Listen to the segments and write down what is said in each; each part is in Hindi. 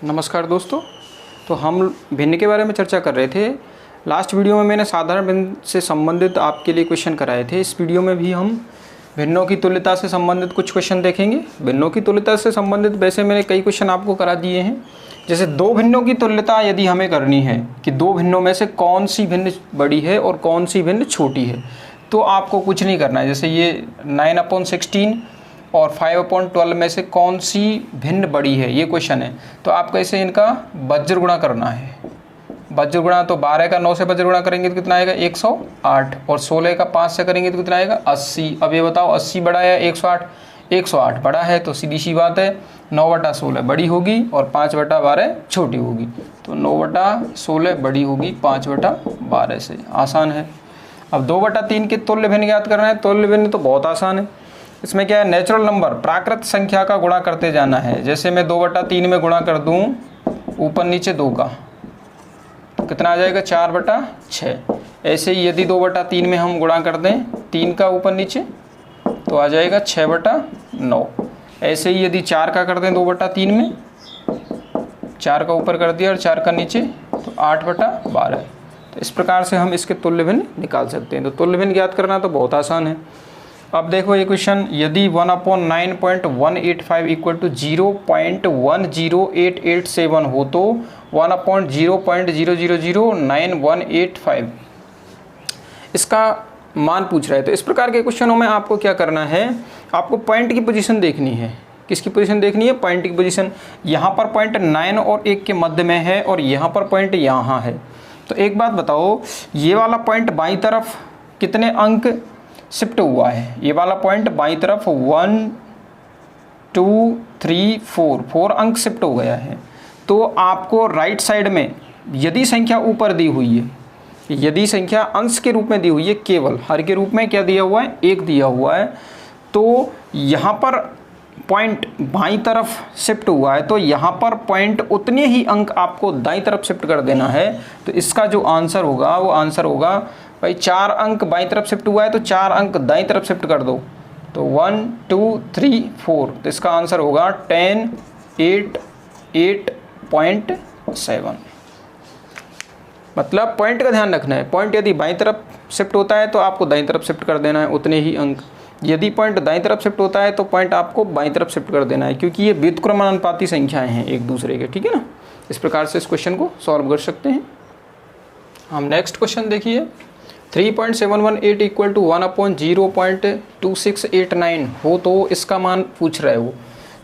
नमस्कार दोस्तों। तो हम भिन्न के बारे में चर्चा कर रहे थे। लास्ट वीडियो में मैंने साधारण भिन्न से संबंधित आपके लिए क्वेश्चन कराए थे। इस वीडियो में भी हम भिन्नों की तुल्यता से संबंधित कुछ क्वेश्चन देखेंगे। भिन्नों की तुल्यता से संबंधित वैसे मैंने कई क्वेश्चन आपको करा दिए हैं। जैसे दो भिन्नों की तुल्यता यदि हमें करनी है कि दो भिन्नों में से कौन सी भिन्न बड़ी है और कौन सी भिन्न छोटी है, तो आपको कुछ नहीं करना है। जैसे ये 9/16 और 5/12 में से कौन सी भिन्न बड़ी है, ये क्वेश्चन है। तो आपको ऐसे इनका वज्र गुणा करना है। वज्र गुणा तो 12 का 9 से वज्र गुणा करेंगे तो कितना आएगा 108, और 16 का 5 से करेंगे तो कितना आएगा 80। अब ये बताओ 80 बड़ा है 108? 108 बड़ा है, तो सीधी सी बात है 9/16 बड़ी होगी और 5/12 छोटी होगी। तो 9/16 बड़ी होगी 5/12 से। आसान है। अब 2/3 के तुल्य भिन्न ज्ञात करना है। तुल्य भिन्न तो बहुत आसान है। इसमें क्या है, नेचुरल नंबर प्राकृत संख्या का गुणा करते जाना है। जैसे मैं 2/3 में गुणा कर दूं ऊपर नीचे 2 का, तो कितना आ जाएगा 4/6। ऐसे ही यदि 2/3 में हम गुणा कर दें 3 का ऊपर नीचे, तो आ जाएगा 6/9। ऐसे ही यदि 4 का कर दें 2/3 में, 4 का ऊपर कर दिया और 4 का नीचे, तो 8/12। तो इस प्रकार से हम इसके तुल्य भिन्न निकाल सकते हैं। तो तुल्य भिन्न ज्ञात करना तो बहुत आसान है। अब देखो ये क्वेश्चन, यदि 1/9.185 इक्वल टू 0.108887 हो तो 1/0.000985 इसका मान पूछ रहा है। तो इस प्रकार के क्वेश्चनों में आपको क्या करना है, आपको पॉइंट की पोजीशन देखनी है। किसकी पोजीशन देखनी है? पॉइंट की पोजीशन। यहाँ पर पॉइंट 9 और 1 के मध्य में है और यहाँ पर पॉइंट यहाँ है। तो एक बात बताओ, ये वाला पॉइंट बाईं तरफ कितने अंक शिफ्ट हुआ है? ये वाला पॉइंट बाईं तरफ 1 2 3 4 अंक शिफ्ट हो गया है। तो आपको राइट साइड में यदि संख्या ऊपर दी हुई है, यदि संख्या अंश के रूप में दी हुई है, केवल हर के रूप में क्या दिया हुआ है? 1 दिया हुआ है। तो यहाँ पर पॉइंट बाईं तरफ शिफ्ट हुआ है, तो यहाँ पर पॉइंट उतने ही अंक आपको दाईं तरफ शिफ्ट कर देना है। तो इसका जो आंसर होगा वो आंसर होगा, भाई 4 अंक बाईं तरफ शिफ्ट हुआ है तो 4 अंक दाईं तरफ शिफ्ट कर दो। तो 1 2 3 4, तो इसका आंसर होगा 10 8 8.7। मतलब पॉइंट का ध्यान रखना है। पॉइंट यदि बाईं तरफ शिफ्ट होता है तो आपको दाईं तरफ शिफ्ट कर देना है उतने ही अंक। यदि पॉइंट दाईं तरफ शिफ्ट होता है तो पॉइंट आपको बाईं तरफ शिफ्ट कर देना है, क्योंकि ये व्युत्क्रमानुपाती संख्याएं हैं एक दूसरे के। ठीक है ना? इस प्रकार से इस क्वेश्चन को सॉल्व कर सकते हैं हम। नेक्स्ट क्वेश्चन देखिए, 3.718 इक्वल टू 1/0.2689 हो तो इसका मान पूछ रहा है वो।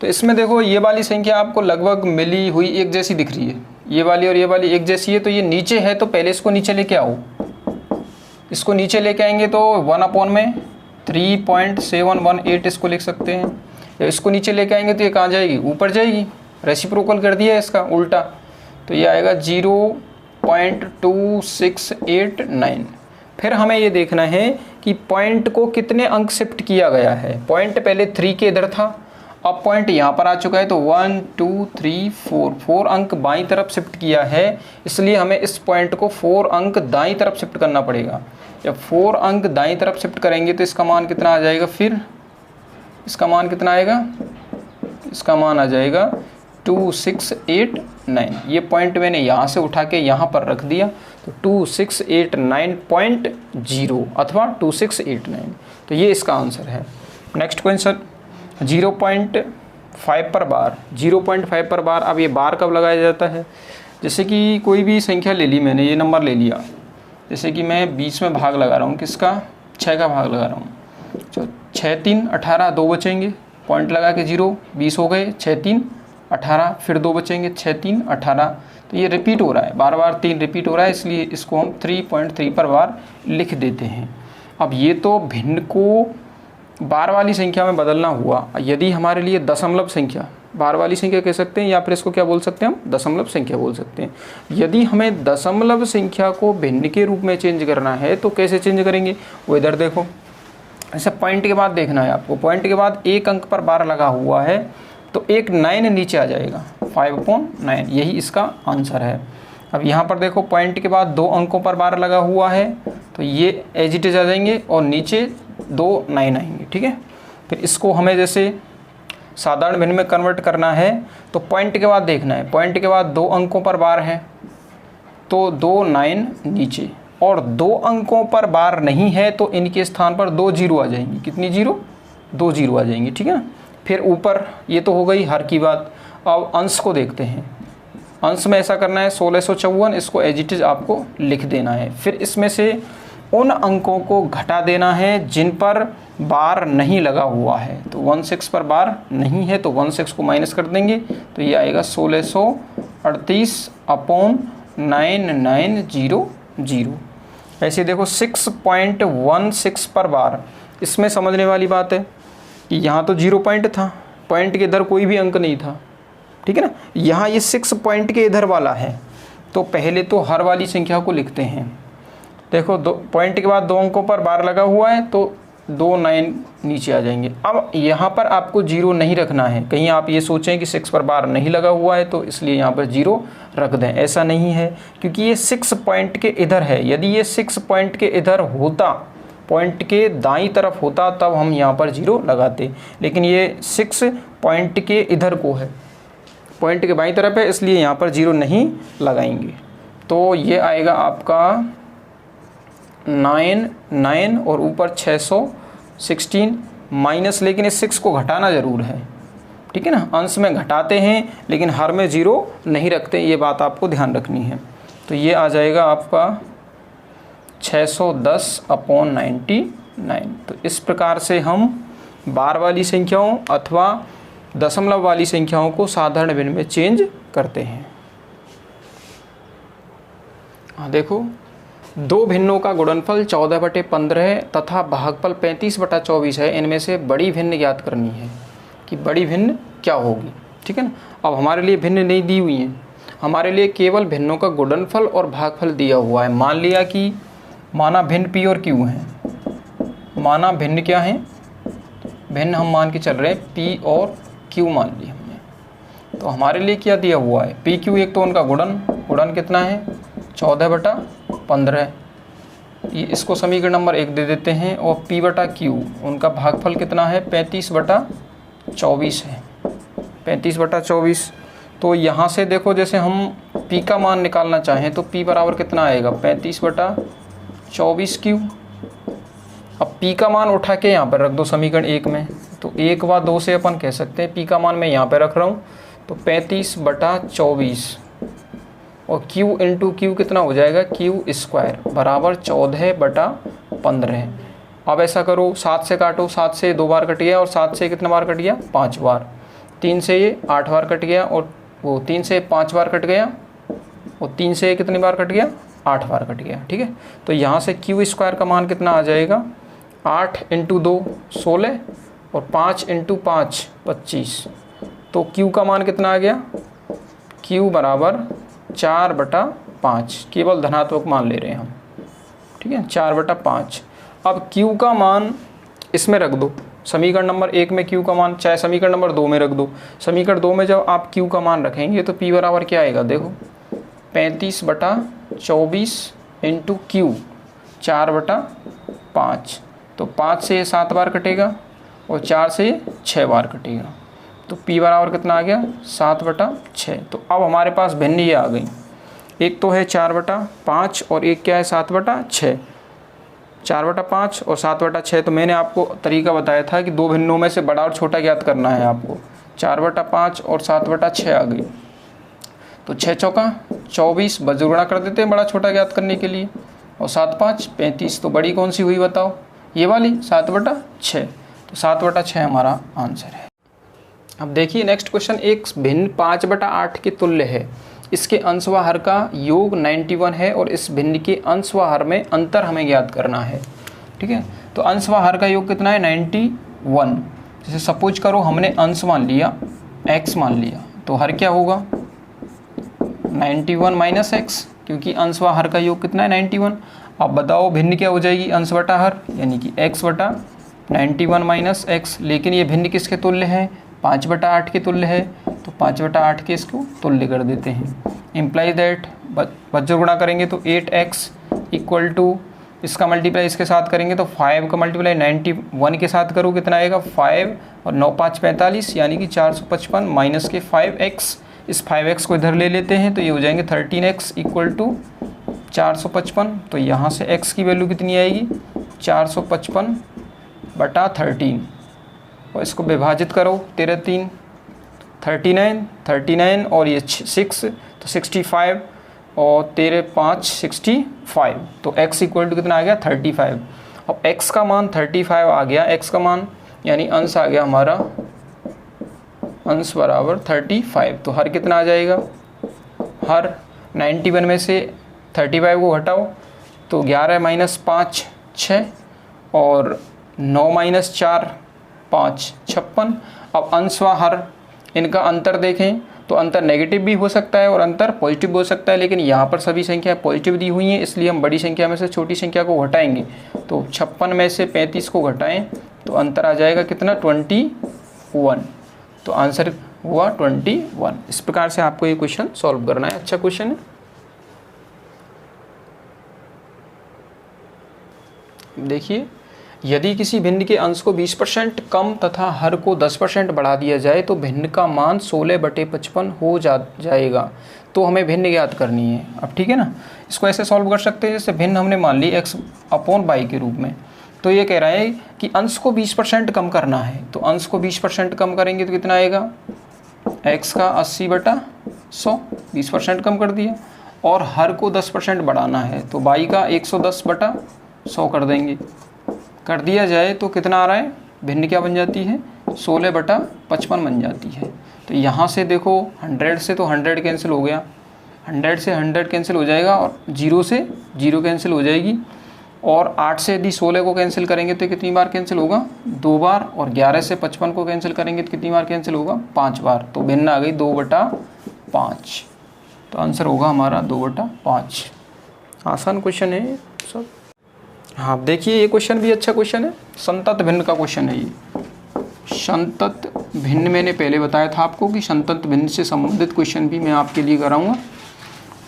तो इसमें देखो ये वाली संख्या आपको लगभग मिली हुई एक जैसी दिख रही है, ये वाली और ये वाली एक जैसी है। तो ये नीचे है तो पहले इसको नीचे लेके आओ। इसको नीचे लेके आएंगे तो 1/3.718 इसको लिख सकते हैं। या इसको नीचे लेके आएंगे तो ये कहाँ जाएगी? ऊपर जाएगी। रेसिप्रोकल कर दिया है इसका उल्टा, तो ये आएगा 0.2689। फिर हमें ये देखना है कि पॉइंट को कितने अंक शिफ्ट किया गया है। पॉइंट पहले 3 के इधर था, अब पॉइंट यहाँ पर आ चुका है, तो 1 2 3 4 अंक बाईं तरफ शिफ्ट किया है। इसलिए हमें इस पॉइंट को 4 अंक दाईं तरफ शिफ्ट करना पड़ेगा। जब 4 अंक दाईं तरफ शिफ्ट करेंगे तो इसका मान कितना आ जाएगा? फिर इसका मान कितना आएगा? इसका मान आ जाएगा 2689। ये पॉइंट मैंने यहाँ से उठा के यहाँ पर रख दिया, तो 2689.0 अथवा 2689। तो ये इसका आंसर है। नेक्स्ट क्वेश्चन, 0.5 पर बार। 0.5 पर बार, अब ये बार कब लगाया जाता है? जैसे कि कोई भी संख्या ले ली मैंने, ये नंबर ले लिया। जैसे कि मैं 20 में भाग लगा रहा हूँ, किसका? 6 का भाग लगा रहा हूँ। तो 6 3 18, 2 बचेंगे। पॉइंट लगा के 0 20 हो गए, 6 3 18, फिर 2 बचेंगे, 6 3 18। तो ये रिपीट हो रहा है, बार बार 3 रिपीट हो रहा है, इसलिए इसको हम 3.3 पर बार लिख देते हैं। अब ये तो भिन्न को बार वाली संख्या में बदलना हुआ। यदि हमारे लिए दशमलव संख्या, बार वाली संख्या कह सकते हैं, या फिर इसको क्या बोल सकते हैं हम? दशमलव संख्या बोल सकते हैं। यदि हमें दशमलव संख्या को भिन्न के रूप में चेंज करना है तो कैसे चेंज करेंगे? वो इधर देखो, ऐसे पॉइंट के बाद देखना है आपको। पॉइंट के बाद 1 अंक पर बार लगा हुआ है, तो एक 9 नीचे आ जाएगा, 5/9। यही इसका आंसर है। अब यहाँ पर देखो, पॉइंट के बाद 2 अंकों पर बार लगा हुआ है, तो ये एज इट इज आ जाएंगे और नीचे 2 9 आएंगे। ठीक है? फिर इसको हमें जैसे साधारण भिन्न में कन्वर्ट करना है तो पॉइंट के बाद देखना है, पॉइंट के बाद 2 अंकों पर बार है तो 2 9 नीचे, और 2 अंकों पर बार नहीं है तो इनके स्थान पर 2 जीरो आ जाएंगी। कितनी जीरो? 2 जीरो आ जाएंगी, ठीक है ना। फिर ऊपर ये तो हो गई हर की बात। अब अंश को देखते हैं। अंश में ऐसा करना है 1654, इसको एज इट इज आपको लिख देना है। फिर इसमें से उन अंकों को घटा देना है जिन पर बार नहीं लगा हुआ है। तो 16 पर बार नहीं है तो 16 को माइनस कर देंगे तो ये आएगा 1638/9900। ऐसे देखो 6.16 पर बार, इसमें समझने वाली बात है कि यहाँ तो 0 पॉइंट था, पॉइंट के इधर कोई भी अंक नहीं था, ठीक है ना। यहाँ ये 6 पॉइंट के इधर वाला है तो पहले तो हर वाली संख्या को लिखते हैं। देखो 2 पॉइंट के बाद 2 अंकों पर बार लगा हुआ है तो 2 9 नीचे आ जाएंगे। अब यहाँ पर आपको 0 नहीं रखना है, कहीं आप ये सोचें कि 6 पर बार नहीं लगा हुआ है तो इसलिए यहाँ पर 0 रख दें, ऐसा नहीं है क्योंकि ये 6 पॉइंट के इधर है। यदि ये 6 पॉइंट के इधर होता, पॉइंट के दाईं तरफ होता, तब हम यहाँ पर 0 लगाते, लेकिन ये 6 पॉइंट के इधर को है, पॉइंट के बाईं तरफ है, इसलिए यहाँ पर 0 नहीं लगाएंगे। तो ये आएगा आपका 9 और ऊपर 616 माइनस, लेकिन इस 6 को घटाना ज़रूर है, ठीक है ना। अंश में घटाते हैं लेकिन हर में 0 नहीं रखते, ये बात आपको ध्यान रखनी है। तो ये आ जाएगा आपका 610/99। तो इस प्रकार से हम बार वाली संख्याओं अथवा दशमलव वाली संख्याओं को साधारण भिन्न में चेंज करते हैं। हाँ देखो, 2 भिन्नों का गुणनफल 14/15 तथा भागफल 35/24 है। इनमें से बड़ी भिन्न ज्ञात करनी है कि बड़ी भिन्न क्या होगी, ठीक है ना। अब हमारे लिए भिन्न नहीं दी हुई है, हमारे लिए केवल भिन्नों का गुणनफल और भागफल दिया हुआ है। मान लिया कि माना भिन्न पी और क्यू हैं, माना भिन्न क्या है, भिन्न हम मान के चल रहे हैं पी और क्यू मान लिया हमने। तो हमारे लिए क्या दिया हुआ है, पी क्यू, एक तो उनका गुणन कितना है 14/15, ये इसको समीकरण नंबर 1 दे देते हैं। और पी बटा क्यू उनका भागफल कितना है 35/24 है, 35/24। तो यहाँ से देखो जैसे हम पी का मान निकालना चाहें तो पी बराबर कितना आएगा 35/24 क्यू। अब पी का मान उठा के यहाँ पर रख दो समीकरण 1 में, तो 1 व 2 से अपन कह सकते हैं पी का मान मैं यहाँ पे रख रहा हूँ तो 35/24 और q इंटू क्यू कितना हो जाएगा q² बराबर 14/15। अब ऐसा करो 7 से काटो, 7 से 2 बार कट गया और 7 से कितना बार कट गया 5 बार, 3 से ये 8 बार कट गया और वो 3 से 5 बार कट गया और 3 से कितनी बार कट गया 8 बार कट गया, ठीक है। तो यहाँ से q² का मान कितना आ जाएगा 8 इंटू 2 16 और 5 इंटू 5 25। तो q का मान कितना आ गया q बराबर 4/5, केवल धनात्मक मान ले रहे हैं हम, ठीक है 4/5। अब q का मान इसमें रख दो, समीकरण नंबर 1 में q का मान, चाहे समीकरण नंबर 2 में रख दो। समीकरण 2 में जब आप q का मान रखेंगे तो p बराबर क्या आएगा, देखो 35/24 इंटू क्यू 4/5। तो 5 से 7 बार कटेगा और 4 से 6 बार कटेगा, तो p बराबर कितना आ गया 7/6। तो अब हमारे पास भिन्न ये आ गई, एक तो है 4/5 और एक क्या है 7/6। 4/5 और 7/6। तो मैंने आपको तरीका बताया था कि 2 भिन्नों में से बड़ा और छोटा ज्ञात करना है आपको। 4/5 और 7/6 आ गई, तो 6 चौका 24 बजुगुणा कर देते हैं बड़ा छोटा ज्ञात करने के लिए, और 7 5 35। तो बड़ी कौन सी हुई बताओ, ये वाली 7/6। तो 7/6 हमारा आंसर है। अब देखिए नेक्स्ट क्वेश्चन, एक भिन्न 5/8 के तुल्य है, इसके अंश व हर का योग 91 है और इस भिन्न के अंश व हर में अंतर हमें ज्ञात करना है, ठीक है। तो अंश व हर का योग कितना है 91। जैसे सपोज करो हमने अंश मान लिया x मान लिया, तो हर क्या होगा 91 माइनस x, क्योंकि अंश व हर का योग कितना है 91। अब बताओ भिन्न क्या हो जाएगी अंश बटा हर, यानी कि x/91 माइनस x। लेकिन ये भिन्न किसके तुल्य है 5/8 के तुल्य है, तो 5/8 के इसको तुल्य कर देते हैं। इम्प्लाई दैट बज्र गुणा करेंगे तो 8x इक्वल टू इसका मल्टीप्लाई इसके साथ करेंगे तो 5 का मल्टीप्लाई 91 के साथ करो कितना आएगा 5 और 9 5 45 यानी कि 455 माइनस के 5x। इस 5x को इधर ले लेते हैं तो ये हो जाएंगे 13x इक्वल टू 455। तो यहाँ से x की वैल्यू कितनी आएगी 455 बटा 13 और इसको विभाजित करो 13 3 39 और ये 6 तो 65 और 13 5 65। तो x इक्वल टू कितना आ गया 35। अब x का मान 35 आ गया, x का मान यानी अंश आ गया हमारा अंश बराबर 35। तो हर कितना आ जाएगा, हर 91 में से 35 को घटाओ तो 11 माइनस 5 6 और 9 माइनस 4 5 56। अब अंश व हर इनका अंतर देखें तो अंतर नेगेटिव भी हो सकता है और अंतर पॉजिटिव हो सकता है, लेकिन यहाँ पर सभी संख्या पॉजिटिव दी हुई हैं इसलिए हम बड़ी संख्या में से छोटी संख्या को घटाएंगे। तो 56 में से 35 को घटाएं तो अंतर आ जाएगा कितना 21। तो आंसर हुआ 21। इस प्रकार से आपको ये क्वेश्चन सॉल्व करना है। अच्छा क्वेश्चन है। देखिए, यदि किसी भिन्न के अंश को 20% कम तथा हर को 10% बढ़ा दिया जाए तो भिन्न का मान 16/55 हो जाएगा। तो हमें भिन्न ज्ञात करनी है। अब ठीक है ना, इसको ऐसे सॉल्व कर सकते हैं जैसे भिन्न हमने मान ली x/y के रूप में। तो ये कह रहा है कि अंश को 20% कम करना है, तो अंश को 20% कम करेंगे तो कितना आएगा x का 80/100 20% कम कर दिया, और हर को 10% बढ़ाना है तो y का 110/100 कर देंगे। कर दिया जाए तो कितना आ रहा है, भिन्न क्या बन जाती है 16/55 बन जाती है। तो यहाँ से देखो 100 से तो 100 कैंसिल हो गया, 100 से 100 कैंसिल हो जाएगा और 0 से 0 कैंसिल हो जाएगी, और 8 से यदि 16 को कैंसिल करेंगे तो कितनी बार कैंसिल होगा 2 बार, और 11 से 55 को कैंसिल करेंगे तो कितनी बार कैंसिल होगा 5 बार। तो भिन्न आ गई 2/5। तो आंसर होगा हमारा 2/5। आसान क्वेश्चन है सब। हाँ देखिए, ये क्वेश्चन भी अच्छा क्वेश्चन है, संतत भिन्न का क्वेश्चन है ये। संतत भिन्न मैंने पहले बताया था आपको कि संतत भिन्न से संबंधित क्वेश्चन भी मैं आपके लिए कराऊंगा।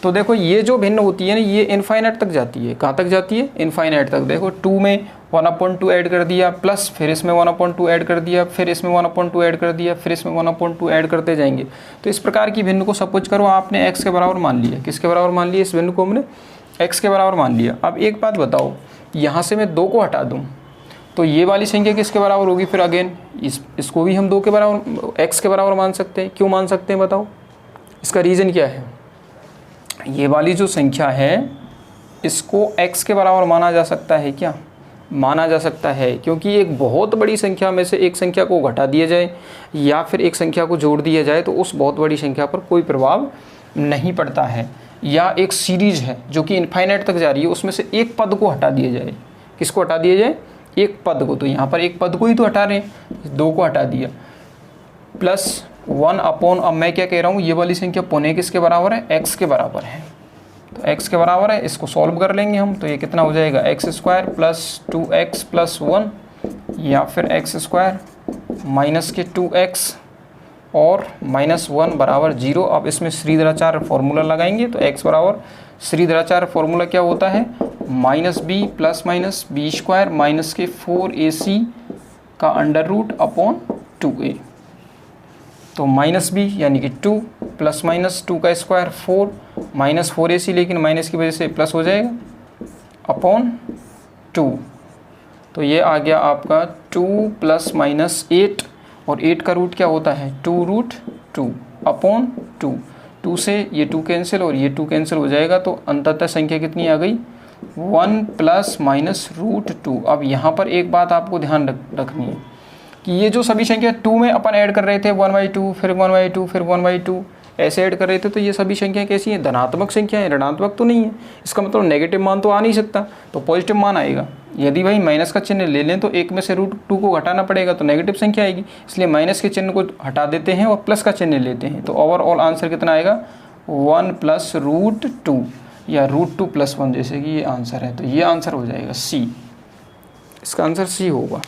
तो देखो, ये जो भिन्न होती है ना, ये इनफाइनाइट तक जाती है। कहाँ तक जाती है, इनफाइनाइट तक। देखो 2 में 1/2 ऐड कर दिया, प्लस फिर इसमें 1/2 ऐड कर दिया, फिर इसमें 1/2 ऐड कर दिया, फिर इसमें 1/2 ऐड करते जाएंगे। तो इस प्रकार की भिन्न को सपोज करो आपने x के बराबर मान लिया। किसके बराबर मान लिया, इस भिन्न को हमने x के बराबर मान लिया। अब एक बात बताओ, यहाँ से मैं 2 को हटा दूँ तो ये वाली संख्या किसके बराबर होगी, फिर अगेन इसको भी हम 2 के बराबर x के बराबर मान सकते हैं। क्यों मान सकते हैं बताओ, इसका रीज़न क्या है। ये वाली जो संख्या है इसको x के बराबर माना जा सकता है, क्या माना जा सकता है, क्योंकि एक बहुत बड़ी संख्या में से एक संख्या को घटा दिया जाए या फिर एक संख्या को जोड़ दिया जाए तो उस बहुत बड़ी संख्या पर कोई प्रभाव नहीं पड़ता है। या एक सीरीज है जो कि इनफाइनाइट तक जा रही है, उसमें से एक पद को हटा दिया जाए। किसको हटा दिया जाए, एक पद को। तो यहाँ पर एक पद को ही तो हटा रहे हैं, 2 को हटा दिया, प्लस 1/, अब मैं क्या कह रहा हूँ, ये वाली संख्या पुनः किसके बराबर है, x के बराबर है। तो x के बराबर है, इसको सॉल्व कर लेंगे हम। तो ये कितना हो जाएगा x² प्लस 2x प्लस 1, या फिर x² माइनस के 2x और -1 बराबर 0। अब इसमें श्रीधराचार्य फॉर्मूला लगाएंगे तो x बराबर, श्रीधराचार्य फॉर्मूला क्या होता है, -b plus minus b² minus के 4ac का अंडर रूट अपॉन 2a। तो -b यानी कि 2 प्लस माइनस 2 का स्क्वायर 4 माइनस 4ac, लेकिन माइनस की वजह से प्लस हो जाएगा, अपॉन 2। तो ये आ गया आपका 2 प्लस माइनस 8, और 8 का रूट क्या होता है 2√2 अपॉन 2। 2 से ये 2 कैंसिल और ये 2 कैंसिल हो जाएगा, तो अंततः संख्या कितनी आ गई 1 प्लस माइनस √2। अब यहाँ पर एक बात आपको ध्यान रखनी है कि ये जो सभी संख्या 2 में अपन ऐड कर रहे थे 1/2 फिर 1/2 फिर 1/2 ऐसे ऐड कर रहे थे, तो ये सभी संख्याएं कैसी हैं, धनात्मक संख्या है, ऋणात्मक तो नहीं है। इसका मतलब नेगेटिव मान तो आ नहीं सकता, तो पॉजिटिव मान आएगा। यदि भाई माइनस का चिन्ह ले लें तो एक में से √2 को घटाना पड़ेगा तो नेगेटिव संख्या आएगी, इसलिए माइनस के चिन्ह को हटा देते हैं और प्लस का चिन्ह लेते हैं। तो ओवरऑल आंसर कितना आएगा 1 प्लस √2 या √2 + 1, जैसे कि ये आंसर है। तो ये आंसर हो जाएगा सी, इसका आंसर सी होगा।